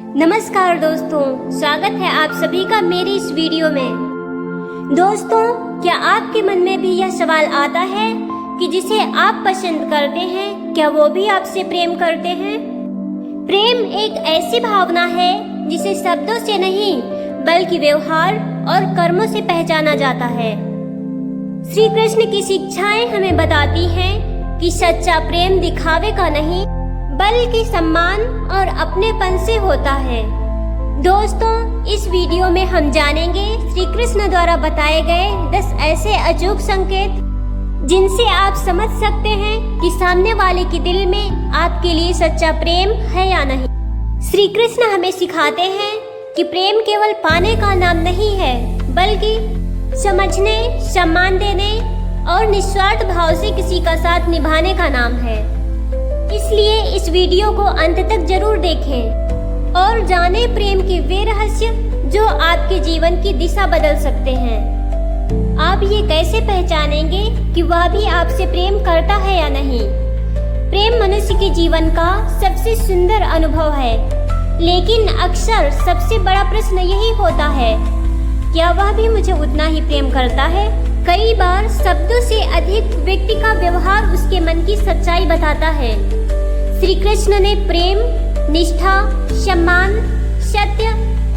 नमस्कार दोस्तों, स्वागत है आप सभी का मेरी इस वीडियो में। दोस्तों, क्या आपके मन में भी यह सवाल आता है कि जिसे आप पसंद करते हैं क्या वो भी आपसे प्रेम करते हैं? प्रेम एक ऐसी भावना है जिसे शब्दों से नहीं बल्कि व्यवहार और कर्मों से पहचाना जाता है। श्री कृष्ण की शिक्षाएं हमें बताती हैं कि सच्चा प्रेम दिखावे का नहीं बल्कि सम्मान और अपनेपन से होता है। दोस्तों, इस वीडियो में हम जानेंगे श्री कृष्ण द्वारा बताए गए 10 ऐसे अचूक संकेत जिनसे आप समझ सकते हैं कि सामने वाले के दिल में आपके लिए सच्चा प्रेम है या नहीं। श्री कृष्ण हमें सिखाते हैं कि प्रेम केवल पाने का नाम नहीं है बल्कि समझने, सम्मान देने और निस्वार्थ भाव से किसी का साथ निभाने का नाम है। इसलिए इस वीडियो को अंत तक जरूर देखें और जाने प्रेम के वे रहस्य जो आपके जीवन की दिशा बदल सकते हैं। आप ये कैसे पहचानेंगे कि वह भी आपसे प्रेम करता है या नहीं? प्रेम मनुष्य के जीवन का सबसे सुंदर अनुभव है, लेकिन अक्सर सबसे बड़ा प्रश्न यही होता है, क्या वह भी मुझे उतना ही प्रेम करता है? कई बार शब्दों से अधिक व्यक्ति का व्यवहार उसके मन की सच्चाई बताता है। श्री कृष्ण ने प्रेम, निष्ठा, सम्मान, सत्य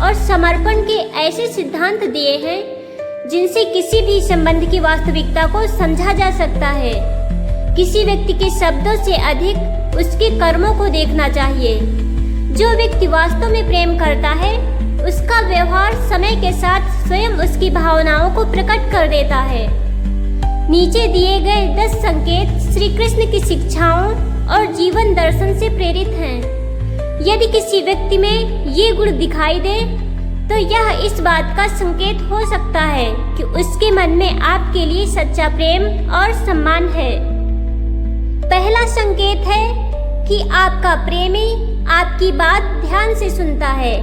और समर्पण के ऐसे सिद्धांत दिए हैं जिनसे किसी भी संबंध की वास्तविकता को समझा जा सकता है। किसी व्यक्ति के शब्दों से अधिक उसके कर्मों को देखना चाहिए। जो व्यक्ति वास्तव में प्रेम करता है उसका व्यवहार समय के साथ स्वयं उसकी भावनाओं को प्रकट कर देता है। नीचे दिए गए 10 संकेत श्री कृष्ण की शिक्षाओं और जीवन दर्शन से प्रेरित हैं। यदि किसी व्यक्ति में ये गुण दिखाई दे तो यह इस बात का संकेत हो सकता है कि उसके मन में आपके लिए सच्चा प्रेम और सम्मान है। पहला संकेत है कि आपका प्रेमी आपकी बात ध्यान से सुनता है।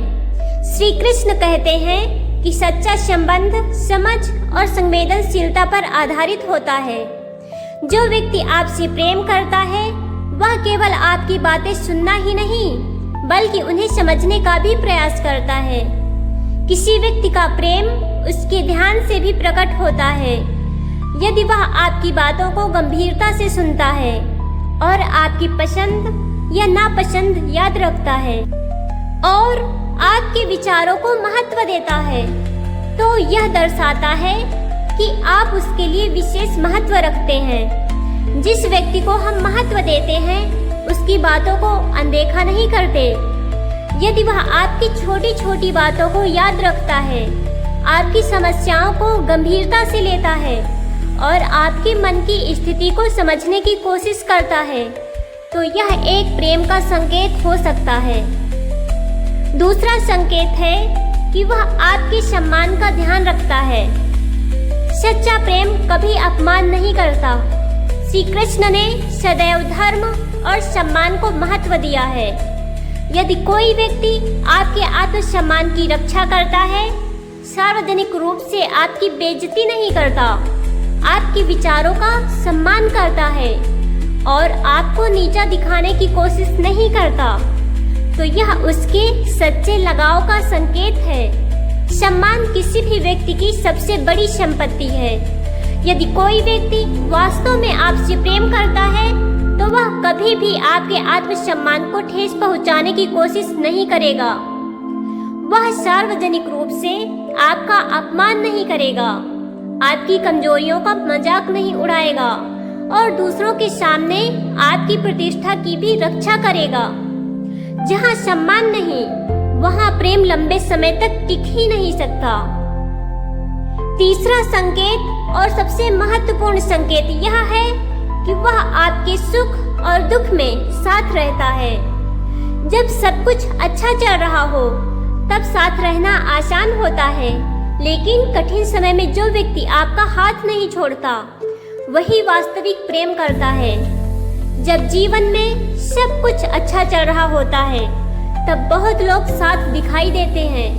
श्री कृष्ण कहते हैं कि सच्चा संबंध समझ और संवेदनशीलता पर आधारित होता है। जो व्यक्ति आपसे प्रेम करता है वह केवल आपकी बातें सुनना ही नहीं बल्कि उन्हें समझने का भी प्रयास करता है। किसी व्यक्ति का प्रेम उसके ध्यान से भी प्रकट होता है यदि वह आपकी बातों को गंभीरता से सुनता है और आपकी पसंद या नापसंद याद रखता है और आपके विचारों को महत्व देता है, तो यह दर्शाता है कि आप उसके लिए विशेष महत्व रखते हैं। जिस व्यक्ति को हम महत्व देते हैं उसकी बातों को अनदेखा नहीं करते। यदि वह आपकी छोटी छोटी बातों को याद रखता है, आपकी समस्याओं को गंभीरता से लेता है और आपके मन की स्थिति को समझने की कोशिश करता है, तो यह एक प्रेम का संकेत हो सकता है। दूसरा संकेत है कि वह आपके सम्मान का ध्यान रखता है। सच्चा प्रेम कभी अपमान नहीं करता। श्री कृष्ण ने सदैव धर्म और सम्मान को महत्व दिया है। यदि कोई व्यक्ति आपके आत्मसम्मान की रक्षा करता है, सार्वजनिक रूप से आपकी बेइज्जती नहीं करता, आपके विचारों का सम्मान करता है और आपको नीचा दिखाने की कोशिश नहीं करता, तो यह उसके सच्चे लगाव का संकेत है। सम्मान किसी भी व्यक्ति की सबसे बड़ी संपत्ति है। यदि कोई व्यक्ति वास्तव में आपसे प्रेम करता है तो वह कभी भी आपके आत्मसम्मान को ठेस पहुंचाने की कोशिश नहीं करेगा। वह सार्वजनिक रूप से आपका अपमान नहीं करेगा, आपकी कमजोरियों का मजाक नहीं उड़ाएगा और दूसरों के सामने आपकी प्रतिष्ठा की भी रक्षा करेगा। जहाँ सम्मान नहीं वहाँ प्रेम लंबे समय तक टिक ही नहीं सकता। तीसरा संकेत और सबसे महत्वपूर्ण संकेत यह है कि वह आपके सुख और दुख में साथ रहता है। जब सब कुछ अच्छा चल रहा हो तब साथ रहना आसान होता है, लेकिन कठिन समय में जो व्यक्ति आपका हाथ नहीं छोड़ता वही वास्तविक प्रेम करता है। जब जीवन में सब कुछ अच्छा चल रहा होता है तब बहुत लोग साथ दिखाई देते हैं,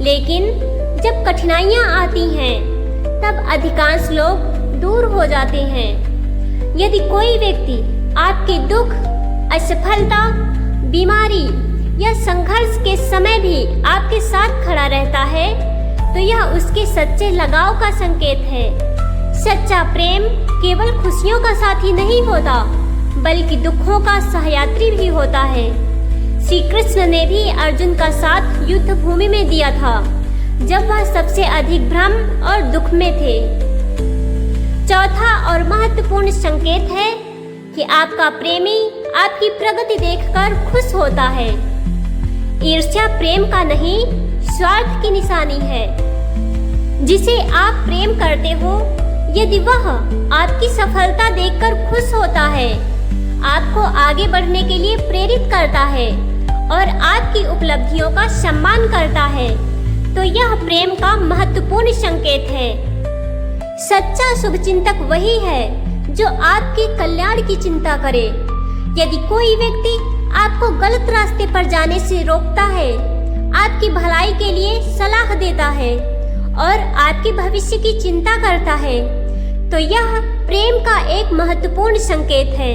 लेकिन जब कठिनाइयाँ आती हैं तब अधिकांश लोग दूर हो जाते हैं। यदि कोई व्यक्ति आपके दुख, असफलता, बीमारी या संघर्ष के समय भी आपके साथ खड़ा रहता है तो यह उसके सच्चे लगाव का संकेत है। सच्चा प्रेम केवल खुशियों का साथी नहीं होता बल्कि दुखों का सहयात्री भी होता है। श्री कृष्ण ने भी अर्जुन का साथ युद्ध भूमि में दिया था जब वह सबसे अधिक भ्रम और दुख में थे। चौथा और महत्वपूर्ण संकेत है कि आपका प्रेमी आपकी प्रगति देखकर खुश होता है। ईर्ष्या प्रेम का नहीं, स्वार्थ की निशानी है। जिसे आप प्रेम करते हो, यदि वह आपकी सफलता देखकर खुश होता है, आपको आगे बढ़ने के लिए प्रेरित करता है और आपकी उपलब्धियों का सम्मान करता है, तो यह प्रेम का महत्वपूर्ण संकेत है। सच्चा शुभचिंतक वही है जो आपके कल्याण की चिंता करे। यदि कोई व्यक्ति आपको गलत रास्ते पर जाने से रोकता है, आपकी भलाई के लिए सलाह देता है और आपके भविष्य की चिंता करता है, तो यह प्रेम का एक महत्वपूर्ण संकेत है।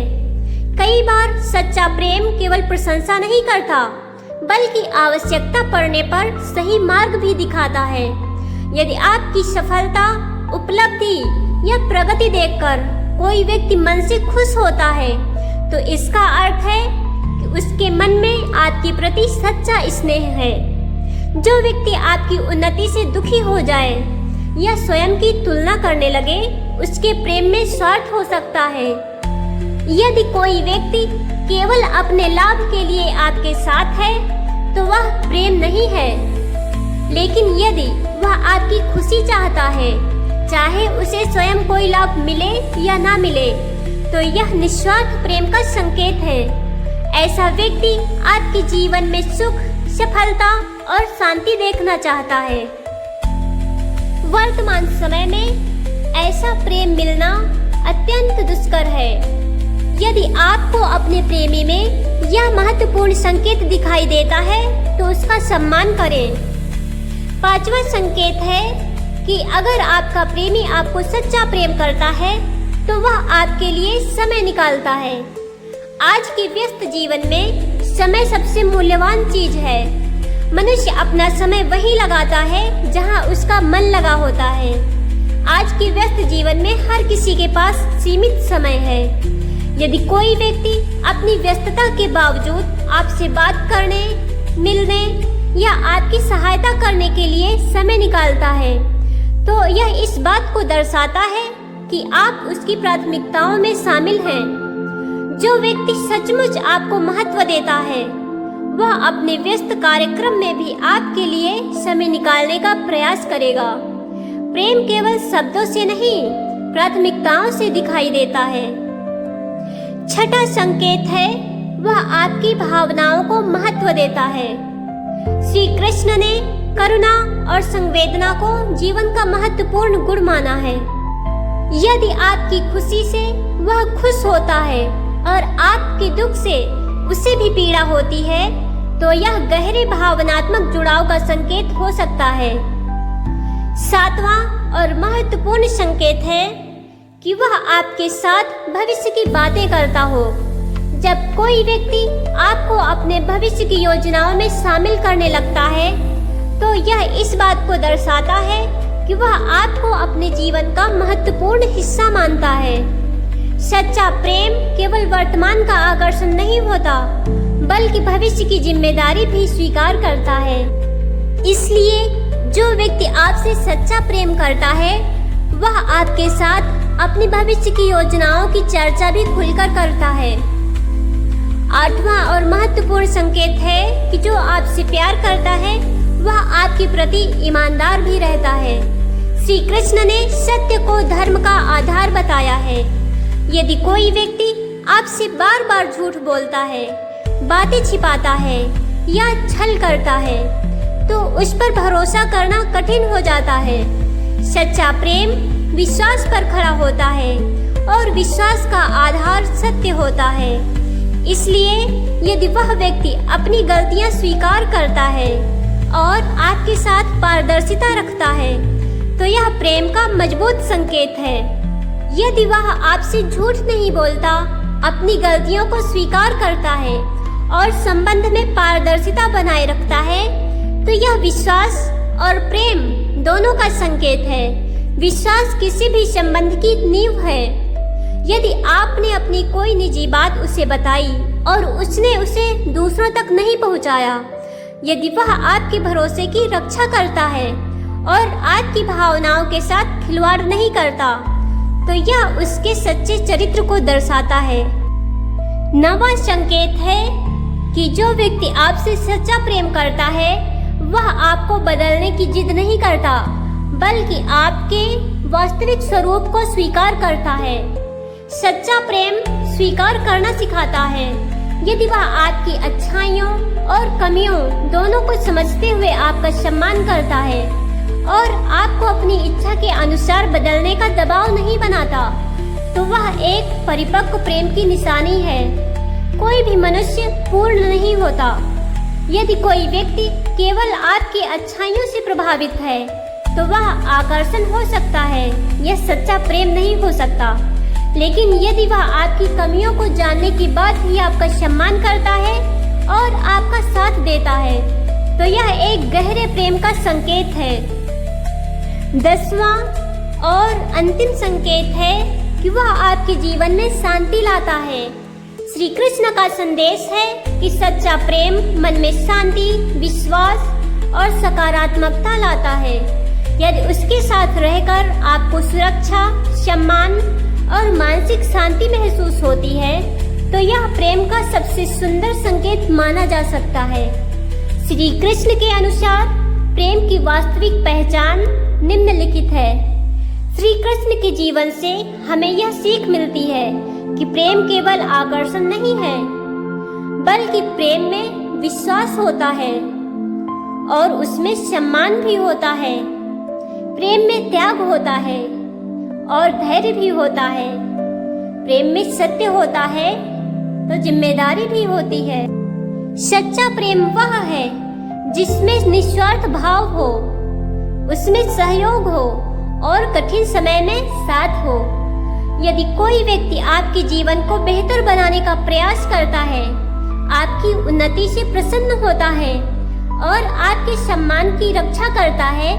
कई बार सच्चा प्रेम केवल प्रशंसा नहीं करता बल्कि आवश्यकता पड़ने पर सही मार्ग भी दिखाता है। यदि आपकी सफलता, उपलब्धि या प्रगति देखकर कोई व्यक्ति मन से खुश होता है तो इसका अर्थ है कि उसके मन में आपके प्रति सच्चा स्नेह है। जो व्यक्ति आपकी उन्नति से दुखी हो जाए या स्वयं की तुलना करने लगे, उसके प्रेम में स्वार्थ हो सकता है। यदि कोई व्यक्ति केवल अपने लाभ के लिए आपके साथ है तो वह प्रेम नहीं है। लेकिन यदि वह आपकी खुशी चाहता है, चाहे उसे स्वयं कोई लाभ मिले या ना मिले, तो यह निस्वार्थ प्रेम का संकेत है। ऐसा व्यक्ति आपके जीवन में सुख, सफलता और शांति देखना चाहता है। वर्तमान समय में ऐसा प्रेम मिलना अत्यंत दुष्कर है। यदि आपको अपने प्रेमी में यह महत्वपूर्ण संकेत दिखाई देता है तो उसका सम्मान करें। पांचवा संकेत है कि अगर आपका प्रेमी आपको सच्चा प्रेम करता है तो वह आपके लिए समय निकालता है। आज के व्यस्त जीवन में समय सबसे मूल्यवान चीज है। मनुष्य अपना समय वहीं लगाता है जहां उसका मन लगा होता है। आज के व्यस्त जीवन में हर किसी के पास सीमित समय है। यदि कोई व्यक्ति अपनी व्यस्तता के बावजूद आपसे बात करने, मिलने या आपकी सहायता करने के लिए समय निकालता है, तो यह इस बात को दर्शाता है कि आप उसकी प्राथमिकताओं में शामिल हैं। जो व्यक्ति सचमुच आपको महत्व देता है, वह अपने व्यस्त कार्यक्रम में भी आपके लिए समय निकालने का प्रयास करेगा। प्रेम केवल शब्दों से नहीं, प्राथमिकताओं से दिखाई देता है। छठा संकेत है, वह आपकी भावनाओं को महत्व देता है। श्री कृष्ण ने करुणा और संवेदना को जीवन का महत्वपूर्ण गुण माना है। यदि आपकी खुशी से वह खुश होता है और आपके दुख से उसे भी पीड़ा होती है, तो यह गहरे भावनात्मक जुड़ाव का संकेत हो सकता है। सातवां और महत्वपूर्ण संकेत है कि वह आपके साथ भविष्य की बातें करता हो। जब कोई व्यक्ति आपको अपने भविष्य की योजनाओं में शामिल करने लगता है, तो यह इस बात को दर्शाता है कि वह आपको अपने जीवन का महत्वपूर्ण हिस्सा मानता है। सच्चा प्रेम केवल वर्तमान का आकर्षण नहीं होता, बल्कि भविष्य की जिम्मेदारी भी स्वीकार करता है। इसलिए जो व्यक्ति आपसे सच्चा प्रेम करता है, वह आपके साथ अपनी भविष्य की योजनाओं की चर्चा भी खुलकर करता है। आठवां और महत्वपूर्ण संकेत है कि जो आपसे प्यार करता है, वह आपके प्रति ईमानदार भी रहता है। श्री कृष्ण ने सत्य को धर्म का आधार बताया है। यदि कोई व्यक्ति आपसे बार बार झूठ बोलता है, बातें छिपाता है या छल करता है, तो उस पर भरोसा करना कठिन हो जाता है। सच्चा प्रेम विश्वास पर खड़ा होता है और विश्वास का आधार सत्य होता है। इसलिए यदि वह व्यक्ति अपनी गलतियां स्वीकार करता है और आपके साथ पारदर्शिता रखता है, तो यह प्रेम का मजबूत संकेत है। यदि वह आपसे झूठ नहीं बोलता, अपनी गलतियों को स्वीकार करता है और संबंध में पारदर्शिता बनाए रखता है तो यह विश्वास और प्रेम दोनों का संकेत है। विश्वास किसी भी संबंध की नींव है। यदि आपने अपनी कोई निजी बात उसे बताई और उसने उसे दूसरों तक नहीं पहुंचाया, यदि वह आपके भरोसे की रक्षा करता है और आपकी भावनाओं के साथ खिलवाड़ नहीं करता, तो यह उसके सच्चे चरित्र को दर्शाता है। नवा संकेत है कि जो व्यक्ति आपसे सच्चा प्रेम करता है वह आपको बदलने की जिद नहीं करता, बल्कि आपके वास्तविक स्वरूप को स्वीकार करता है। सच्चा प्रेम स्वीकार करना सिखाता है। यदि वह आपकी अच्छाइयों और कमियों दोनों को समझते हुए आपका सम्मान करता है और आपको अपनी इच्छा के अनुसार बदलने का दबाव नहीं बनाता, तो वह एक परिपक्व प्रेम की निशानी है। कोई भी मनुष्य पूर्ण नहीं होता। यदि कोई व्यक्ति केवल आपकी अच्छाइयों से प्रभावित है तो वह आकर्षण हो सकता है, यह सच्चा प्रेम नहीं हो सकता। लेकिन यदि वह आपकी कमियों को जानने के बाद भी आपका सम्मान करता है और आपका साथ देता है, तो यह एक गहरे प्रेम का संकेत है। 10वां और अंतिम संकेत है कि वह आपके जीवन में शांति लाता है। श्री कृष्ण का संदेश है कि सच्चा प्रेम मन में शांति, विश्वास और सकारात्मकता लाता है। यदि उसके साथ रहकर आपको सुरक्षा, सम्मान और मानसिक शांति महसूस होती है, तो यह प्रेम का सबसे सुंदर संकेत माना जा सकता है। श्री कृष्ण के अनुसार प्रेम की वास्तविक पहचान निम्नलिखित है। श्री कृष्ण के जीवन से हमें यह सीख मिलती है कि प्रेम केवल आकर्षण नहीं है, बल्कि प्रेम में विश्वास होता है और उसमें सम्मान भी होता है। प्रेम में त्याग होता है और धैर्य भी होता है। प्रेम में सत्य होता है तो जिम्मेदारी भी होती है। सच्चा प्रेम वह है जिसमें निस्वार्थ भाव हो, उसमें सहयोग हो और कठिन समय में साथ हो। यदि कोई व्यक्ति आपके जीवन को बेहतर बनाने का प्रयास करता है, आपकी उन्नति से प्रसन्न होता है और आपके सम्मान की रक्षा करता है,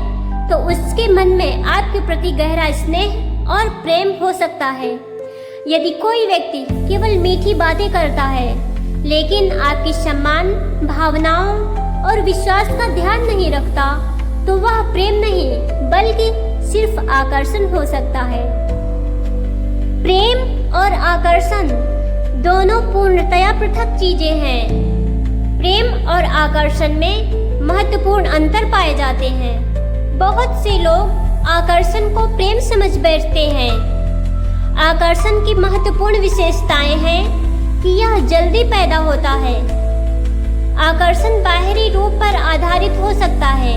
तो उसके मन में आपके प्रति गहरा स्नेह और प्रेम हो सकता है। यदि कोई व्यक्ति केवल मीठी बातें करता है लेकिन आपकी सम्मान, भावनाओं और विश्वास का ध्यान नहीं रखता, तो वह प्रेम नहीं बल्कि सिर्फ आकर्षण हो सकता है। प्रेम और आकर्षण दोनों पूर्णतया पृथक चीजें हैं। प्रेम और आकर्षण में महत्वपूर्ण अंतर पाए जाते हैं। बहुत से लोग आकर्षण को प्रेम समझ बैठते हैं। आकर्षण की महत्वपूर्ण विशेषताएं हैं कि यह जल्दी पैदा होता है। आकर्षण बाहरी रूप पर आधारित हो सकता है।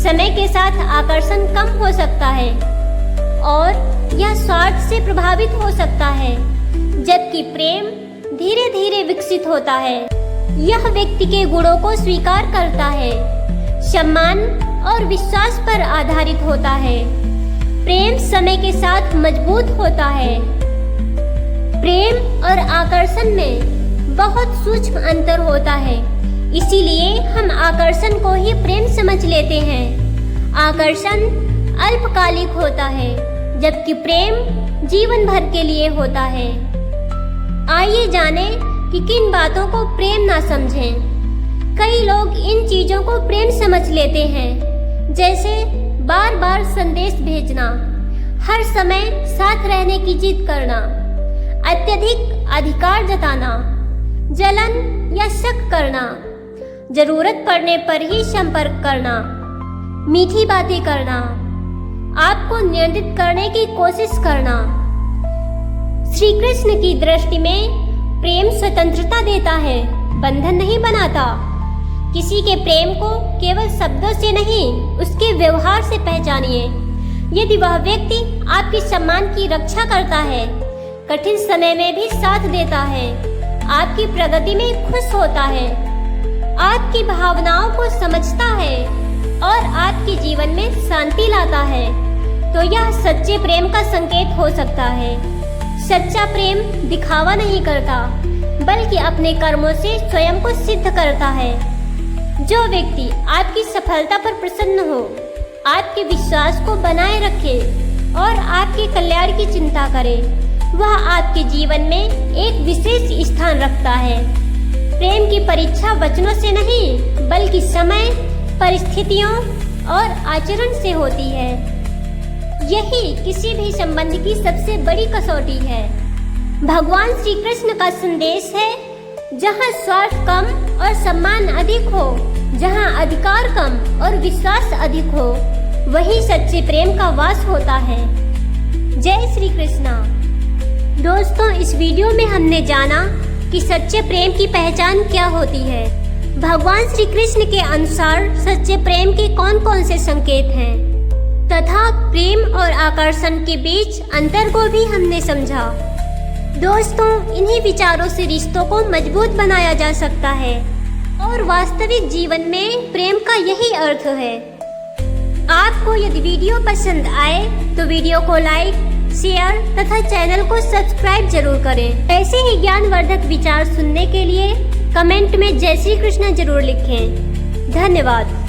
समय के साथ आकर्षण कम हो सकता है और यह स्वार्थ से प्रभावित हो सकता है, जबकि प्रेम धीरे धीरे विकसित होता है। यह व्यक्ति के गुणों को स्वीकार करता है, सम्मान और विश्वास पर आधारित होता है। प्रेम समय के साथ मजबूत होता है। प्रेम और आकर्षण में बहुत सूक्ष्म अंतर होता है, इसीलिए हम आकर्षण को ही प्रेम समझ लेते हैं। आकर्षण अल्पकालिक होता है, जबकि प्रेम जीवन भर के लिए होता है। आइए जानें कि किन बातों को प्रेम ना समझें। कई लोग इन चीजों को प्रेम समझ लेते हैं, जैसे बार बार संदेश भेजना, हर समय साथ रहने की जिद करना, अत्यधिक अधिकार जताना, जलन या शक करना, जरूरत पड़ने पर ही संपर्क करना, मीठी बातें करना, आपको नियंत्रित करने की कोशिश करना। श्री कृष्ण की दृष्टि में प्रेम स्वतंत्रता देता है, बंधन नहीं बनाता। किसी के प्रेम को केवल शब्दों से नहीं, उसके व्यवहार से पहचानिए। यदि वह व्यक्ति आपके सम्मान की रक्षा करता है, कठिन समय में भी साथ देता है, आपकी प्रगति में खुश होता है, आपकी भावनाओं को समझता है और आपके जीवन में शांति लाता है, तो यह सच्चे प्रेम का संकेत हो सकता है। सच्चा प्रेम दिखावा नहीं करता, बल्कि अपने कर्मों से स्वयं को सिद्ध करता है। जो व्यक्ति आपकी सफलता पर प्रसन्न हो, आपके विश्वास को बनाए रखे और आपके कल्याण की चिंता करे, वह आपके जीवन में एक विशेष स्थान रखता है। प्रेम की परीक्षा वचनों से नहीं, बल्कि समय, परिस्थितियों और आचरण से होती है। यही किसी भी संबंध की सबसे बड़ी कसौटी है। भगवान श्री कृष्ण का संदेश है, जहाँ स्वार्थ कम और सम्मान अधिक हो, जहाँ अधिकार कम और विश्वास अधिक हो, वही सच्चे प्रेम का वास होता है। जय श्री कृष्णा। दोस्तों, इस वीडियो में हमने जाना कि सच्चे प्रेम की पहचान क्या होती है। भगवान श्री कृष्ण के अनुसार सच्चे प्रेम के कौन कौन से संकेत हैं, तथा प्रेम और आकर्षण के बीच अंतर को भी हमने समझा। दोस्तों, इन्हीं विचारों से रिश्तों को मजबूत बनाया जा सकता है और वास्तविक जीवन में प्रेम का यही अर्थ है। आपको यदि वीडियो पसंद आए तो वीडियो को लाइक, शेयर तथा चैनल को सब्सक्राइब जरूर करें। ऐसे ही ज्ञानवर्धक विचार सुनने के लिए कमेंट में जय श्री कृष्ण जरूर लिखें। धन्यवाद।